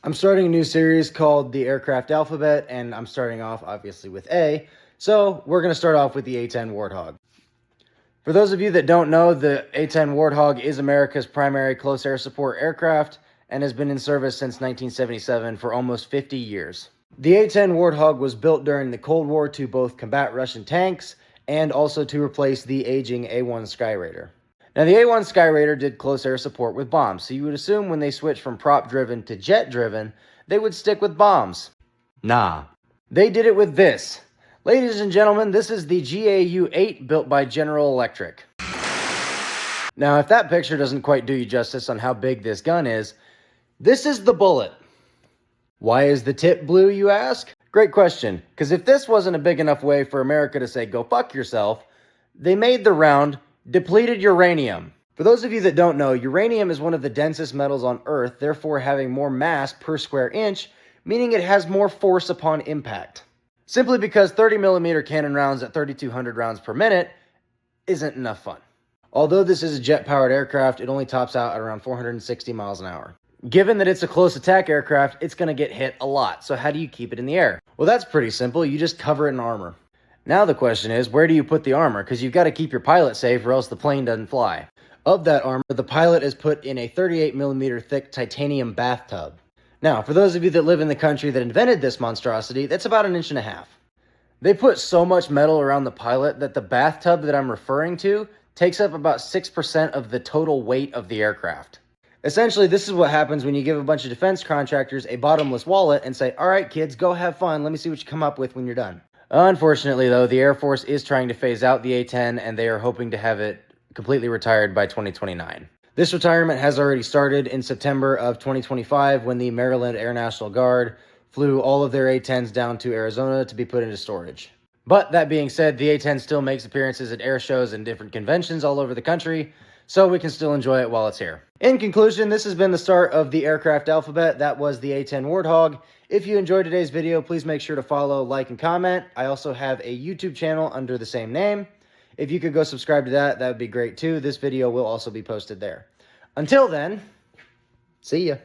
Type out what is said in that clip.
I'm starting a new series called the Aircraft Alphabet, and I'm starting off obviously with A. So we're going to start off with the A-10 Warthog. For those of you that don't know, the A-10 Warthog is America's primary close air support aircraft and has been in service since 1977 for almost 50 years. The A-10 Warthog was built during the Cold War to both combat Russian tanks and also to replace the aging A-1 Skyraider. Now, the A-1 Skyraider did close air support with bombs, so you would assume when they switched from prop-driven to jet-driven, they would stick with bombs. Nah. They did it with this. Ladies and gentlemen, this is the GAU-8 built by General Electric. Now, if that picture doesn't quite do you justice on how big this gun is, this is the bullet. Why is the tip blue, you ask? Great question, because if this wasn't a big enough way for America to say, go fuck yourself, they made the round depleted uranium. For those of you that don't know, uranium is one of the densest metals on Earth, therefore having more mass per square inch, meaning it has more force upon impact. Simply because 30mm cannon rounds at 3,200 rounds per minute isn't enough fun. Although this is a jet-powered aircraft, it only tops out at around 460 miles an hour. Given that it's a close attack aircraft, it's going to get hit a lot, so how do you keep it in the air? Well, that's pretty simple. You just cover it in armor. Now the question is, where do you put the armor? Because you've got to keep your pilot safe or else the plane doesn't fly. Of that armor, the pilot is put in a 38mm thick titanium bathtub. Now, for those of you that live in the country that invented this monstrosity, that's about 1.5 inches. They put so much metal around the pilot that the bathtub that I'm referring to takes up about 6% of the total weight of the aircraft. Essentially, this is what happens when you give a bunch of defense contractors a bottomless wallet and say, all right, kids, go have fun. Let me see what you come up with when you're done. Unfortunately, though, the Air Force is trying to phase out the A-10, and they are hoping to have it completely retired by 2029. This retirement has already started in September of 2025 when the Maryland Air National Guard flew all of their A-10s down to Arizona to be put into storage. But that being said, the A-10 still makes appearances at air shows and different conventions all over the country, so we can still enjoy it while it's here. In conclusion, this has been the start of the Aircraft Alphabet. That was the A-10 Warthog. If you enjoyed today's video, please make sure to follow, like, and comment. I also have a YouTube channel under the same name. If you could go subscribe to that, that would be great too. This video will also be posted there. Until then, see ya.